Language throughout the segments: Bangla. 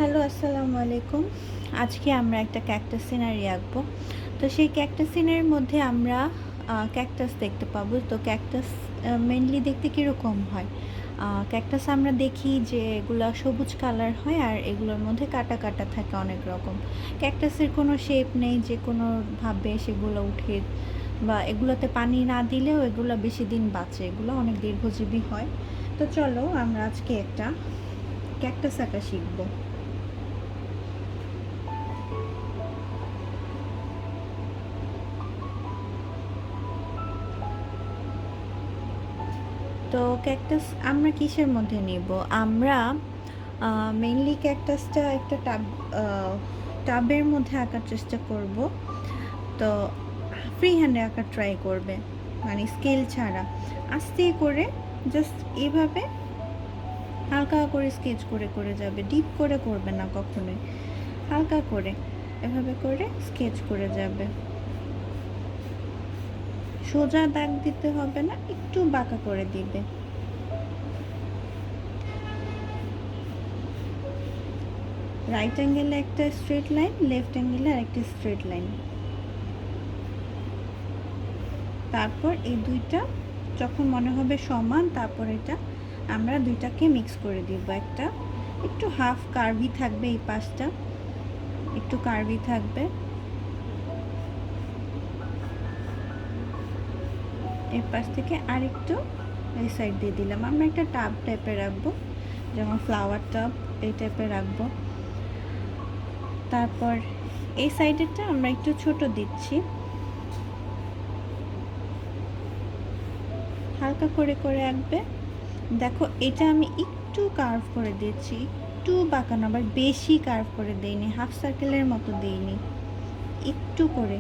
হ্যালো, আসসালামু আলাইকুম। আজকে আমরা একটা ক্যাকটাস সিনারি আঁকবো। তো সেই ক্যাকটাস সিনারির মধ্যে আমরা ক্যাকটাস দেখতে পাবো। তো ক্যাকটাস মেইনলি দেখতে কীরকম হয়? ক্যাকটাস আমরা দেখি যে এগুলা সবুজ কালার হয় আর এগুলোর মধ্যে কাটা, কাটা থাকে অনেক রকম। ক্যাকটাসের কোনো শেপ নেই যে কোনোভাবে সেগুলো উঠে বা এগুলোতে পানি না দিলেও এগুলো বেশি দিন বাঁচে। এগুলো অনেক দীর্ঘজীবী হয়। তো চলো আমরা আজকে একটা ক্যাকটাস আঁকা শিখব। তো ক্যাকটাস আমরা কিসের মধ্যে নিব? আমরা মেইনলি ক্যাকটাসটা একটা টাবের মধ্যে আঁকার চেষ্টা করব। তো ফ্রি হ্যান্ডে আঁকার ট্রাই করবে, মানে স্কেল ছাড়া আস্তে করে জাস্ট এভাবে হালকা করে স্কেচ করে করে যাবে, ডিপ করে করবে না কখনোই, হালকা করে এভাবে করে স্কেচ করে যাবে। সোজা দাগ দিতে হবে না, একটু বাঁকা করে দিবে। রাইট অ্যাঙ্গেলে একটা স্ট্রেট লাইন, লেফট অ্যাঙ্গেলে আরেকটা স্ট্রেট লাইন। তারপর এই দুইটা যখন মনে হবে সমান, তারপর এটা আমরা দুইটাকে মিক্স করে দিব। একটা একটু হাফ কার্ভি থাকবে, এই পাশটা একটু কার্ভি থাকবে, এই পাশ থেকে আরেকটু এই সাইড দিয়ে দিলাম। আমরা একটা টাব টাইপের রাখবো, যেমন ফ্লাওয়ার টাব এই টাইপের রাখবো। তারপর এই সাইডেরটা আমরা একটু ছোট দিচ্ছি, হালকা করে করে আঁকবে। দেখো এটা আমি একটু কার্ভ করে দিয়েছি, একটু বাঁকানো, আবার বেশি কার্ভ করে দেইনি, হাফ সার্কেলের মতো দেইনি, একটু করে।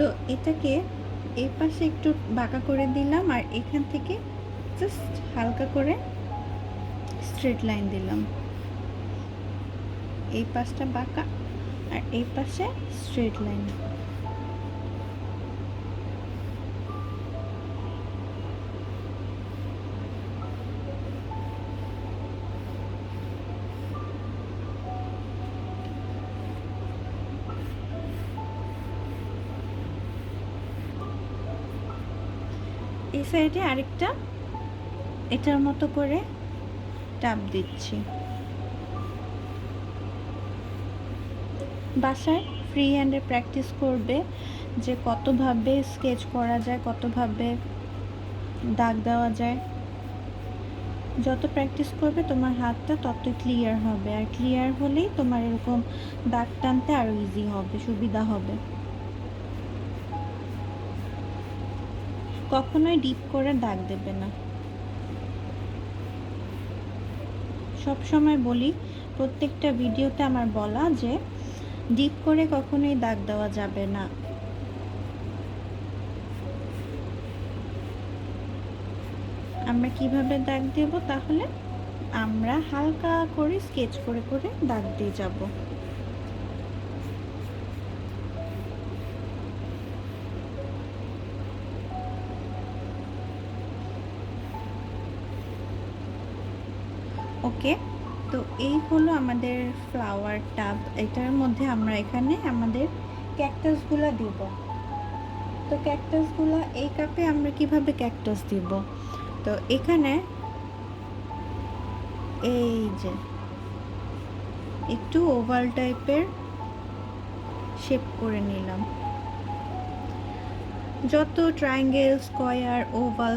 তো এটাকে এই পাশে একটু বাঁকা করে দিলাম আর এখান থেকে জাস্ট হালকা করে স্ট্রেট লাইন দিলাম। এই পাশটা বাঁকা আর এই পাশে স্ট্রেট লাইন। এই সাইডে আরেকটা এটার মতো করে টাপ দিচ্ছি। বাসায় ফ্রি হ্যান্ডে প্র্যাকটিস করবে যে কতভাবে স্কেচ করা যায়, কতভাবে দাগ দেওয়া যায়। যত প্র্যাকটিস করবে তোমার হাতটা তত ক্লিয়ার হবে, আর ক্লিয়ার হলেই তোমার এরকম দাগ টানতে আরও ইজি হবে, সুবিধা হবে। কখনোই ডিপ করে দাগ দেবে না। সব সময় বলি, প্রত্যেকটা ভিডিওতে আমার বলা যে ডিপ করে কখনোই দাগ দেওয়া যাবে না। আমরা কিভাবে দাগ দেব? তাহলে আমরা হালকা করে স্কেচ করে করে দাগ দিয়ে যাব। ওকে, তো এই হলো আমাদের ফ্লাওয়ার টাব। এটার মধ্যে আমরা এখানে আমাদের ক্যাকটাসগুলো দিব। তো ক্যাকটাসগুলো এই কাপে আমরা কিভাবে ক্যাকটাস দিব? তো এখানে এই যে একটু ওভাল টাইপের শেপ করে নিলাম। যত ট্রায়াঙ্গেল, স্কয়ার, ওভাল,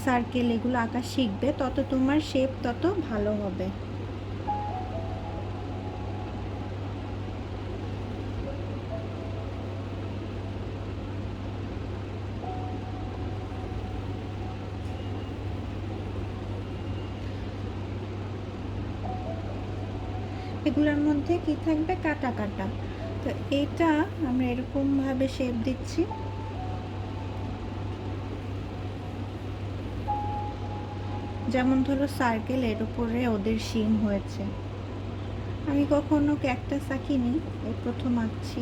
সার্কেল এগুলো আঁকা শিখবে, তত তোমার শেপ তত ভালো হবে। এগুলোর মধ্যে কি থাকবে? কাটা কাটা। তো এটা আমরা এরকমভাবে শেপ দিচ্ছি। যেমন ধরো সার্কেল, এর উপরে ওদের শিং হয়েছে, আমি কখনো ক্যাকটাস আঁকিনি, এই প্রথম আঁকছি।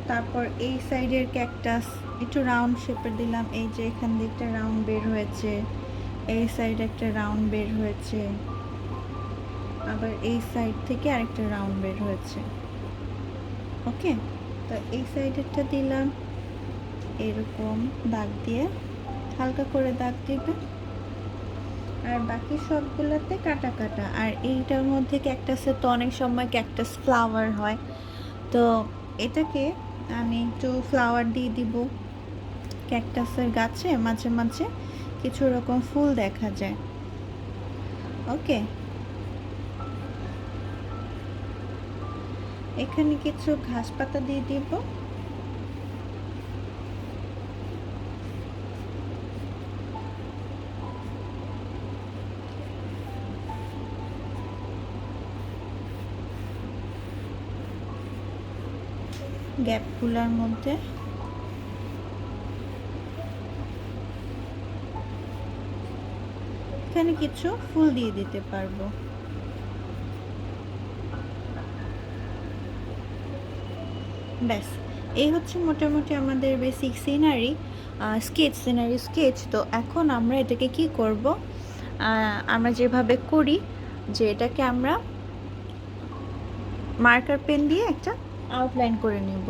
তারপর এই সাইডের ক্যাকটাস একটু রাউন্ড শেপের দিলাম, এই যে এখান দিয়ে একটা রাউন্ড বের হয়েছে, এই সাইডে একটা রাউন্ড বের হয়েছে, আবার এই সাইড থেকে আরেকটা রাউন্ড বের হয়েছে। ওকে, তো এই সাইডেরটা দিলাম এরকম দাগ দিয়ে, হালকা করে দাগ দিবে। আর বাকি সবগুলোতে কাটা কাটা। আর এইটার মধ্যে ক্যাকটাসে তো অনেক সময় ক্যাকটাস ফ্লাওয়ার হয়, তো এটাকে আমি একটু ফ্লাওয়ার দিয়ে দিব। ক্যাকটাসের গাছে মাঝে মাঝে কিছু রকম ফুল দেখা যায়। ওকে, এখানে কিছু ঘাস পাতা দিয়ে দিব। গ্যাপগুলোর মধ্যে এখানে কিছু ফুল দিয়ে দিতে পারবো। ব্যাস, এই হচ্ছে মোটামুটি আমাদের বেসিক সিনারি স্কেচ। তো এখন আমরা এটাকে কি করব, আমরা যেভাবে করি যে এটাকে আমরা মার্কার পেন দিয়ে একটা আউটলাইন করে নেব।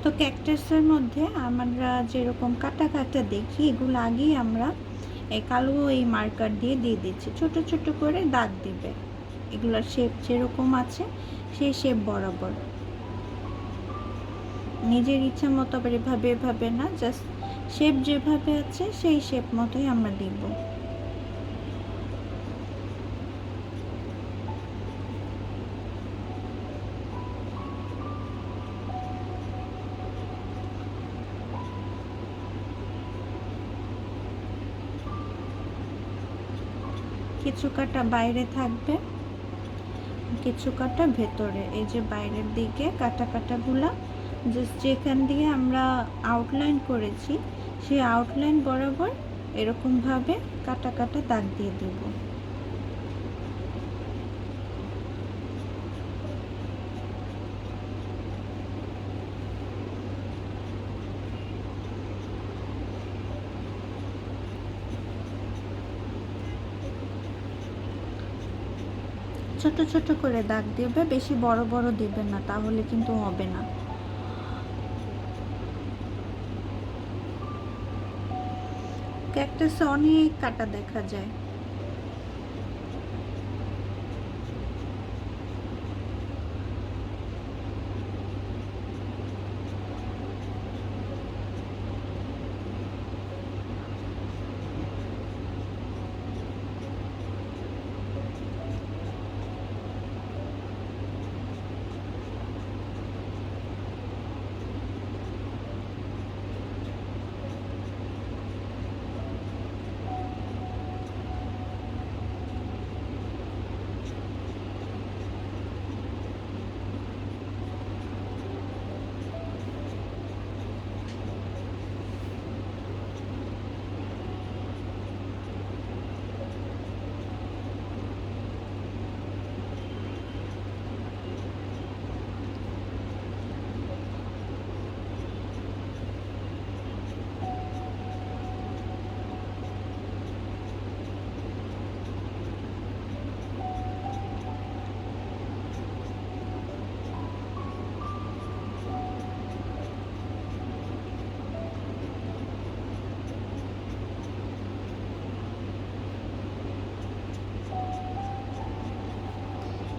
তো ক্যাকটাসের মধ্যে আমরা যেরকম কাটা কাটা দেখি, এগুলো আগেই আমরা এই কালো এই মার্কার দিয়ে দিচ্ছি। ছোট ছোট করে দাগ দিবে, এগুলোর শেপ যেরকম আছে সেই শেপ বরাবর। নিজের ইচ্ছা মতো আবার এভাবে এভাবে না, জাস্ট শেপ যেভাবে আছে সেই শেপ মতোই আমরা দিব। কিছু কাটা বাইরে থাকবে, কিছু কাটা ভেতরে। এই যে বাইরের দিকে কাটা কাটাগুলা জাস্ট যেখান দিয়ে আমরা আউটলাইন করেছি সেই আউটলাইন বরাবর এরকমভাবে কাটা কাটা দাগ দিয়ে দেব। ছোট ছোট করে দাগ দেবে, বেশি বড় বড় দেবে না, তাহলে কিন্তু হবে না। ক্যাকটাসে অনেক কাটা দেখা যায়।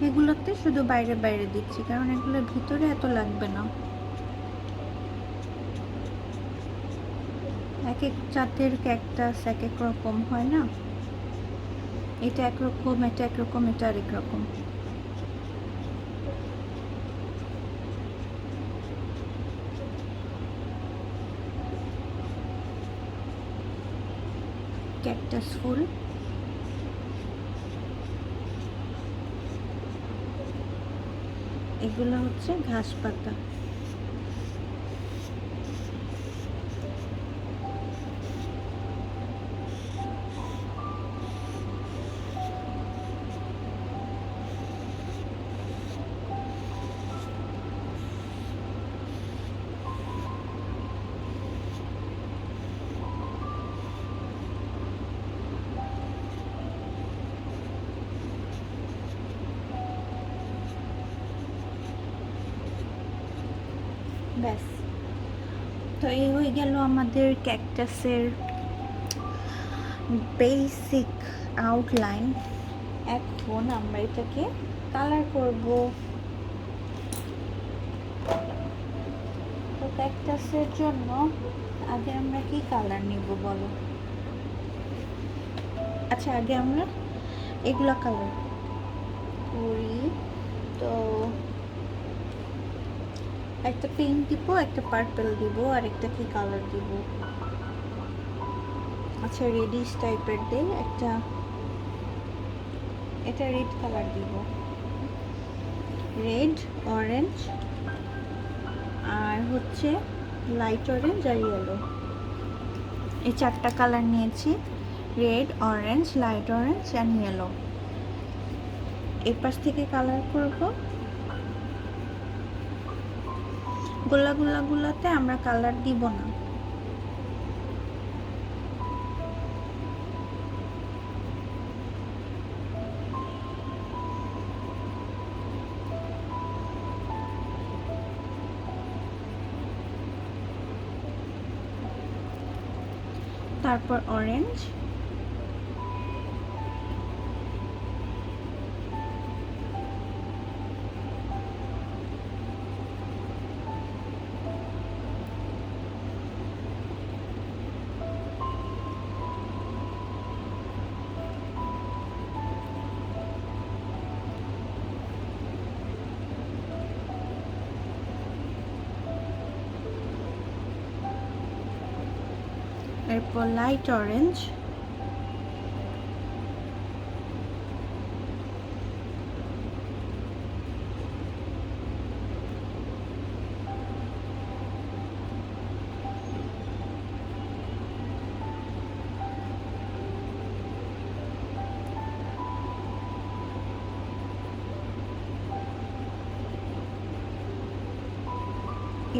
এগুলোতে শুধু বাইরে বাইরে দিচ্ছি, কারণ এগুলোর ভিতরে এত লাগবে না। এক এক জাতের ক্যাকটাস এক এক রকম হয় না, এটা একরকম, এটা একরকম, এটা আরেক রকম। ক্যাকটাস ফুল, এগুলো হচ্ছে ঘাস পাতা। ব্যাস, তো এই হয়ে গেল আমাদের ক্যাকটাসের বেসিক আউটলাইন। এখন আমরা এটাকে কালার করব। তো ক্যাকটাসের জন্য আগে আমরা কি কালার নিব বলো? আচ্ছা, আগে আমরা এগুলা কালার করি। তো একটা পিঙ্ক দিব, একটা পার্পল দিব, আর একটা কি কালার দিব? আচ্ছা, রেডিশ টাইপের দেই একটা, এটা রেড কালার দিব, রেড, অরেঞ্জ, আর হচ্ছে লাইট অরেঞ্জ আর ইয়েলো। এই চারটা কালার নিয়েছি, red, orange, light orange and yellow. এই পাশ থেকে কালার করব। গোলাগুলাতে আমরা কালার দিব না। তারপর অরেঞ্জ, এরপর লাইট অরেঞ্জ,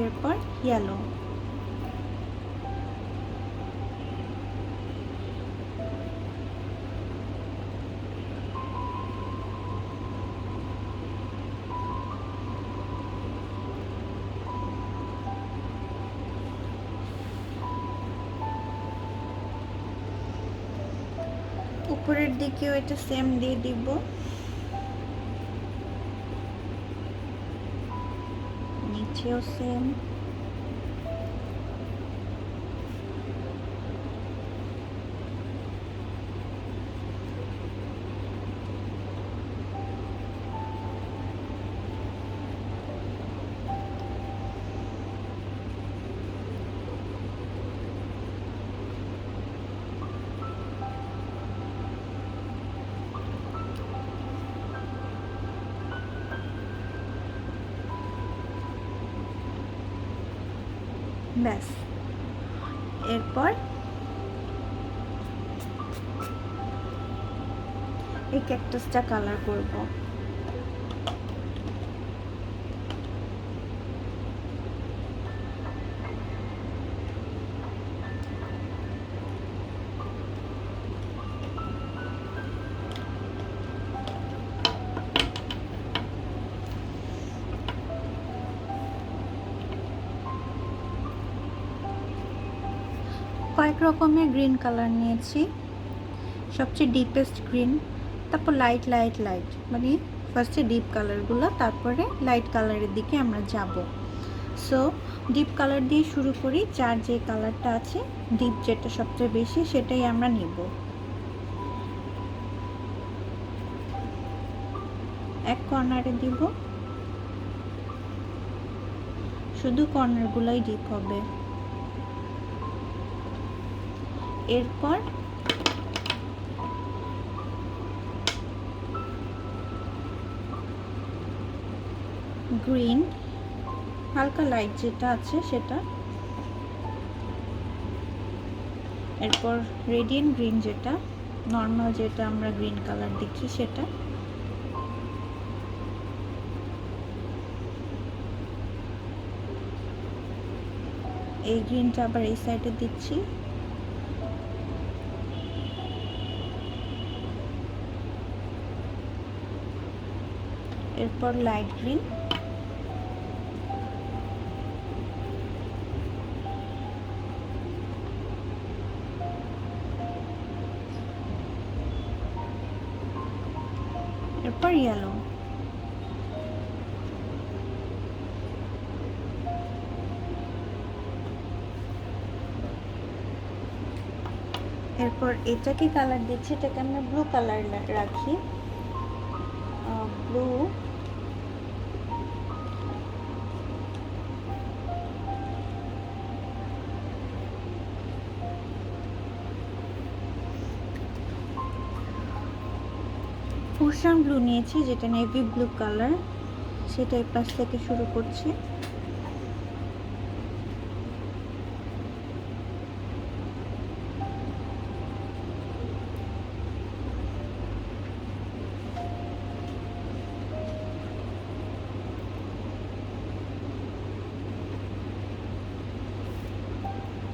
এরপর ইয়েলো। উপরের দিকেও এটা সেম দিয়ে দিব, নিচেও সেম। ব্যাস, এরপর এই ক্যাকটাসটা কালার করব। কয়েক রকমের গ্রিন কালার নিয়েছি, সবচেয়ে ডিপেস্ট গ্রিন, তারপর লাইট লাইট লাইট, মানে ফার্স্টে ডিপ কালারগুলো, তারপরে লাইট কালারের দিকে আমরা যাব। সো ডিপ কালার দিয়ে শুরু করি, যার যে কালারটা আছে ডিপ, যেটা সবচেয়ে বেশি সেটাই আমরা নিব। এক কর্নারে দিব, শুধু কর্নারগুলোই ডিপ হবে। এরপর গ্রিন, হালকা লাইট যেটা আছে সেটা, এরপর রেডিয়েন্ট গ্রিন, যেটা নর্মাল, যেটা আমরা গ্রিন কালার দেখি সেটা, এই গ্রিনটা আবার এই সাইডে দিচ্ছি। এরপর লাইট গ্রিন, এরপর ইয়েলো, এরপর এটাকে কালার দিচ্ছি, এটাকে আমরা ব্লু কালার রাখি, ব্লু, ওশান ব্লু নিয়েছি, যেটা নেভি ব্লু কালার, সেটা এই পাশ থেকে শুরু করছি।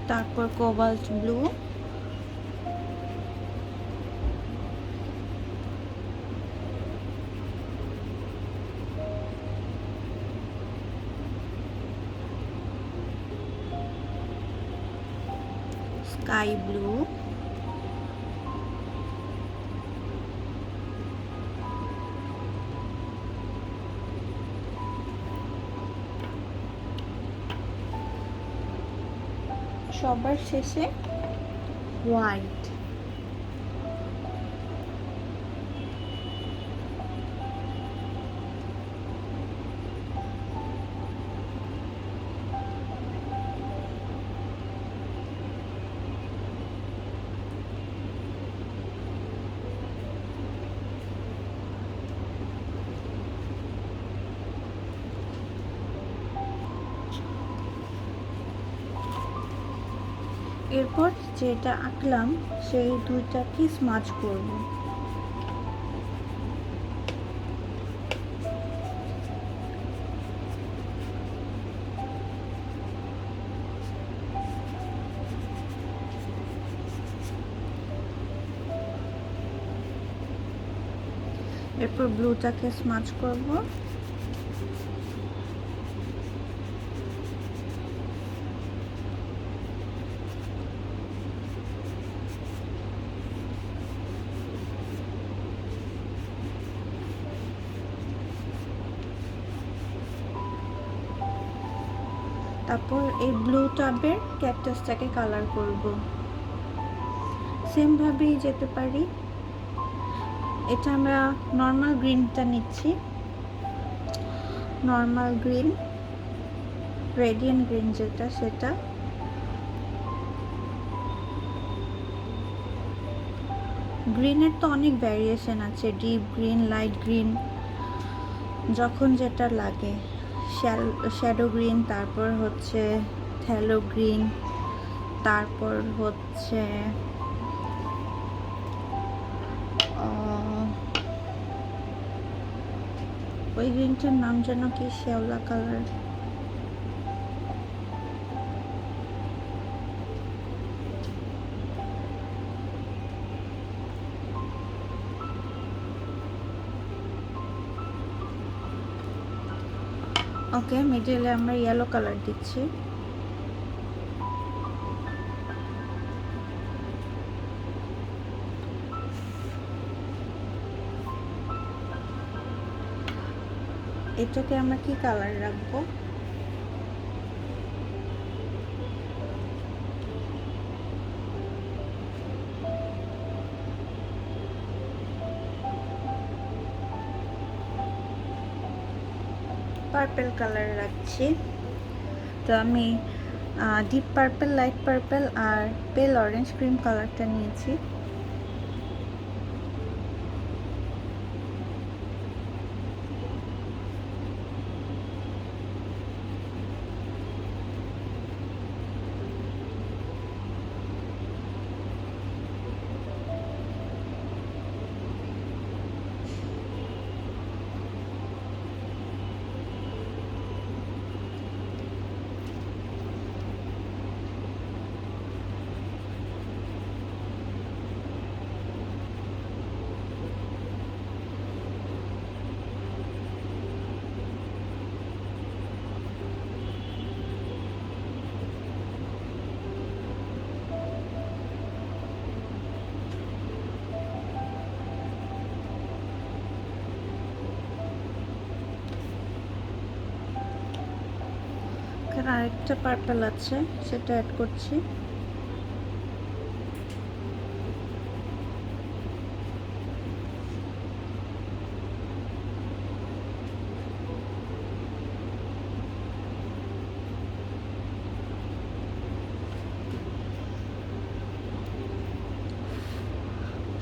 তারপর কোবাল্ট ব্লু, স্কাই ব্লু, সবার শেষে হোয়াইট। এরপর যেটা আঁকলাম সেই দুইটাকে স্মাচ করব। এরপর ব্লুটাকে স্মাচ করব। তারপর এই ব্লু টাবের ক্যাকটাসটাকে কালার করব। সেম ভাবেই যেতে পারি। এটা আমরা নর্মাল গ্রিনটা নিচ্ছি, নর্মাল গ্রিন, রেডিয়েন্ট গ্রিন যেটা, সেটা গ্রিনের তো অনেক ভ্যারিয়েশন আছে, ডিপ গ্রিন, লাইট গ্রিন, যখন যেটা লাগে, শ্যাডো গ্রিন, তারপর হচ্ছে থ্যালো গ্রিন, তারপর হচ্ছে ওই গ্রিনটার নাম যেন কি, শ্যাওলা কালার। ওকে, মিডলে আমরা ইয়েলো কালার দিচ্ছি। এটাকে আমরা কি কালার রাখবো? পার্পল কালার রাখছি। তো আমি ডিপ পার্পল, লাইট পার্পল আর পেল অরেঞ্জ ক্রিম কালারটা নিয়েছি। আরেকটা পার্পল আছে, সেটা অ্যাড করছি।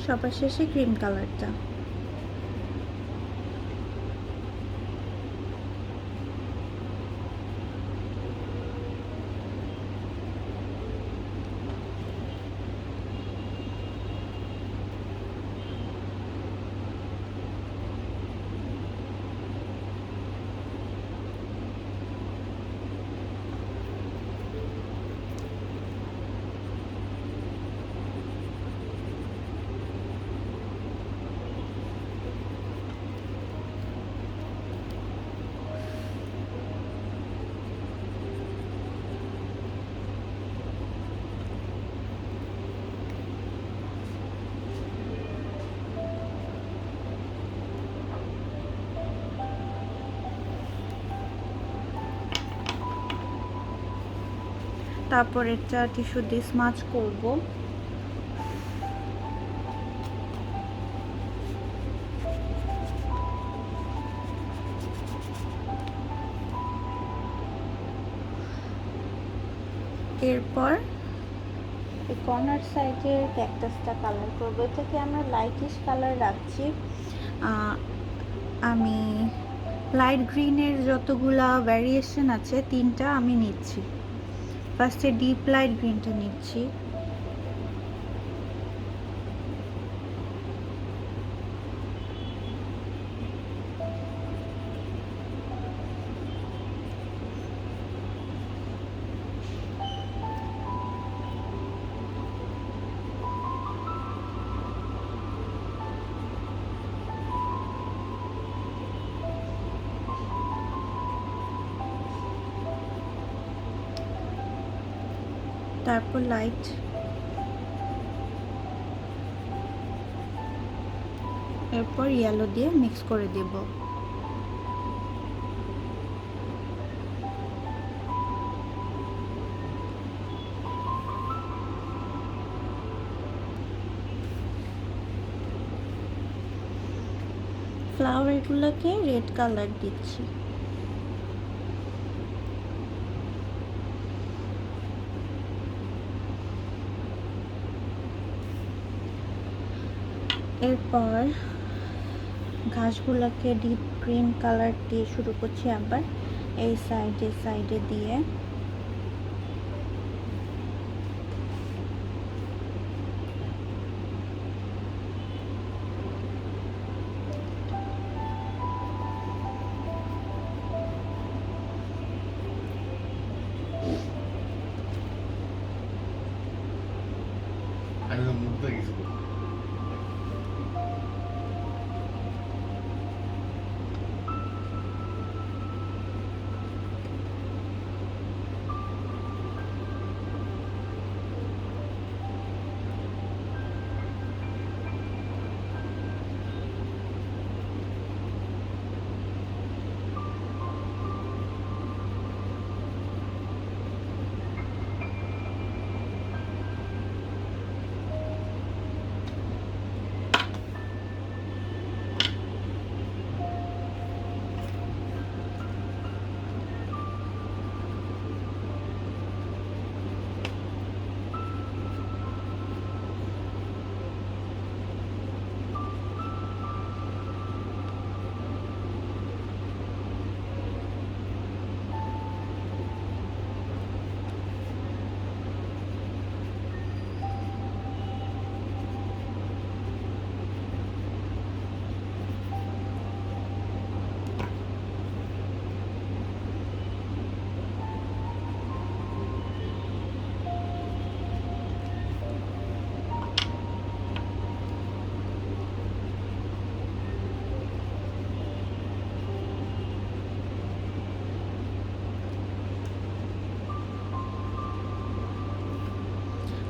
সবার শেষে ক্রিম কালারটা। তারপর একটা টিস্যু দিয়ে স্মাচ করব। এরপর এই কর্নার সাইডের ক্যাকটাসটা কালার করবো। এটাকে আমরা লাইটিশ কালার রাখছি। আমি লাইট গ্রিনের যতগুলা ভ্যারিয়েশন আছে 3টা আমি নিচ্ছি। ফার্স্টে ডিপ লাইট গ্রিনটা নিচ্ছি, তারপর লাইট, এরপর ইয়েলো দিয়ে মিক্স করে দেব। ফ্লাওয়ারগুলোকে রেড কালার দিচ্ছি। এরপর ঘাসগুলোকে ডিপ গ্রিন কালার দিয়ে শুরু করছি, আবার এই সাইডে সাইডে দিয়ে।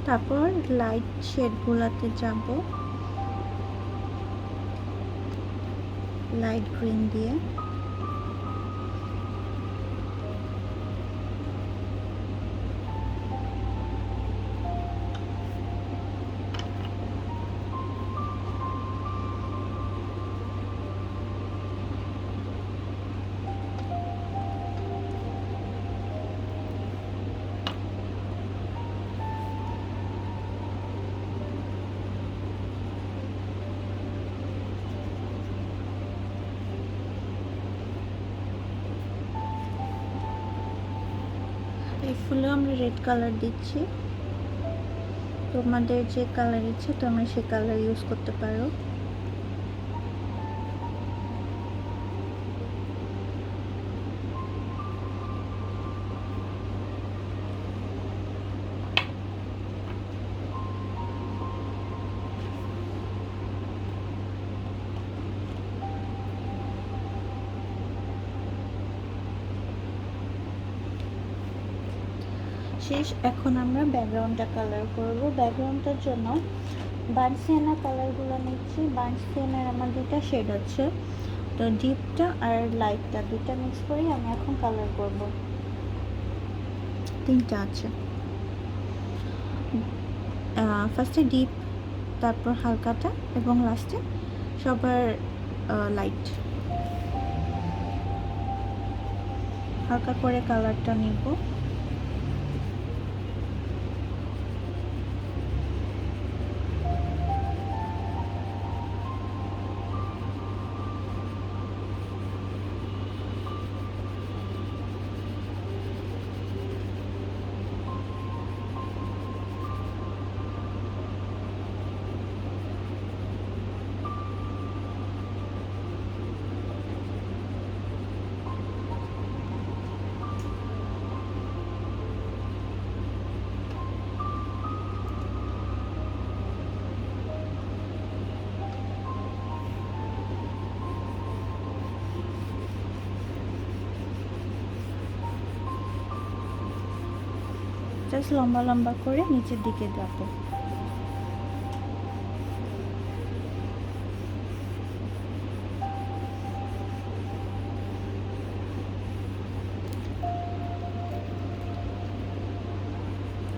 তারপর লাইট শেডগুলোতে যাব লাইট গ্রিন দিয়ে। এই ফুলে আমরা রেড কালার দিচ্ছি, তোমাদের যে কালার ইচ্ছে তোমরা সে কালার ইউজ করতে পারো। শেষ, এখন আমরা ব্যাকগ্রাউন্ডটা কালার করব। ব্যাকগ্রাউন্ডটার জন্য বার্ন সিয়েনা কালারগুলো নিচ্ছি। বার্ন সিয়েনার আমার দুটা শেড আছে, তো ডিপটা আর লাইটটা দুইটা মিক্স করে আমি এখন কালার করব। 3টা আছে। ফার্স্টে ডিপ, তারপর হালকাটা এবং লাস্টে সবার লাইট। হালকা করে কালারটা নিব। জাস্ট লম্বা লম্বা করে নিচের দিকে দেব।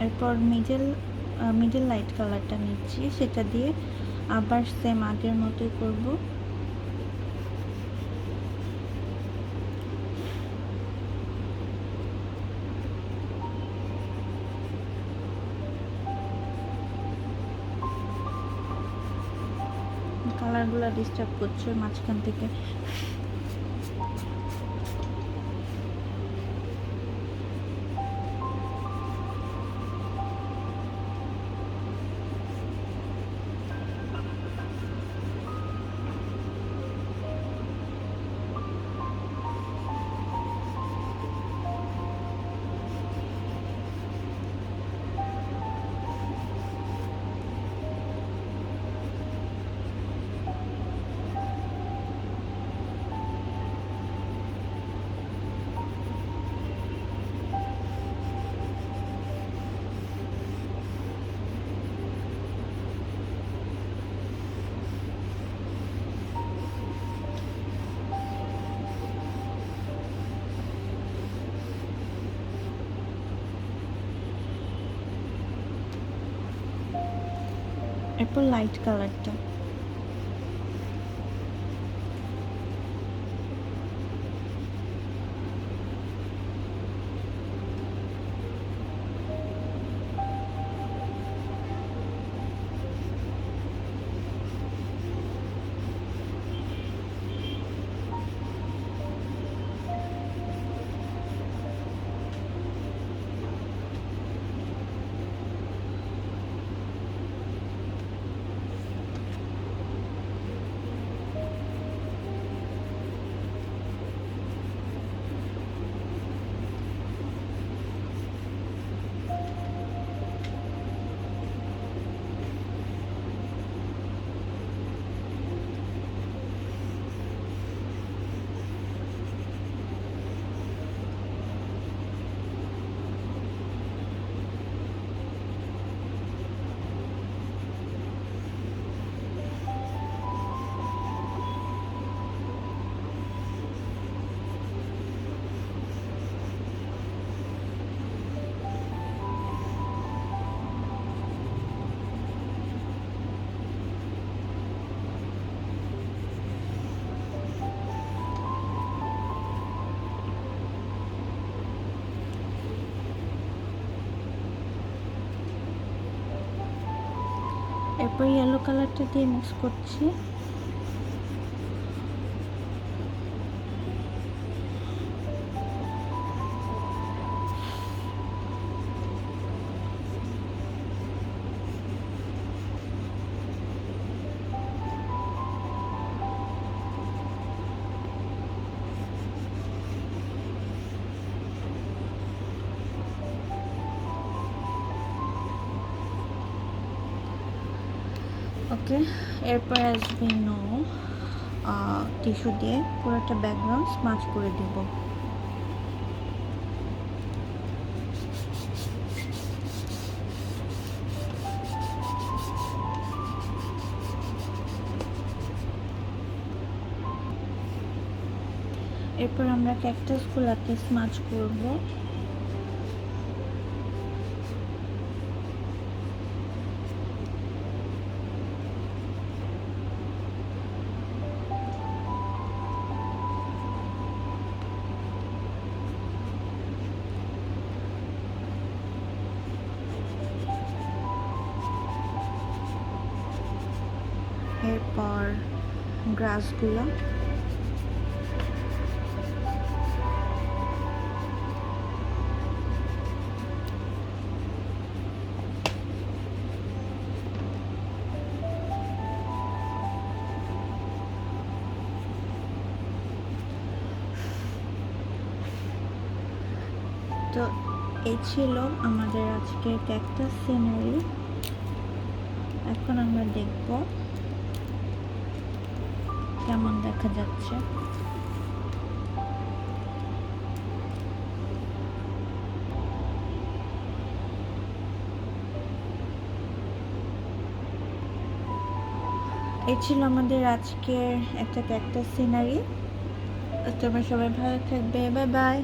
এরপর মিডল লাইট কালারটা নিচ্ছি, সেটা দিয়ে আবার সেম আগের মতোই করব। কালারগুলো ডিস্টার্ব করছে মাঝখান থেকে। এরপর লাইট কালারটা। এরপর ইয়েলো কালারটা দিয়ে মিক্স করছি। ওকে, এরপর আসবে নো টিস্যু দিয়ে পুরোটা ব্যাকগ্রাউন্ড স্মাচ করে দিব। এরপর আমরা ক্যাকটাসগুলোকে স্মাচ করব। গ্রাসগুলো। তো এই ছিল আমাদের আজকের ক্যাকটাস সিনারি। এখন আমরা দেখব কেমন দেখা যাচ্ছে। এই ছিল আমাদের আজকের একটা ক্যাকটাস সিনারি। তোমরা সবাই ভালো থাকবে, বাই বাই।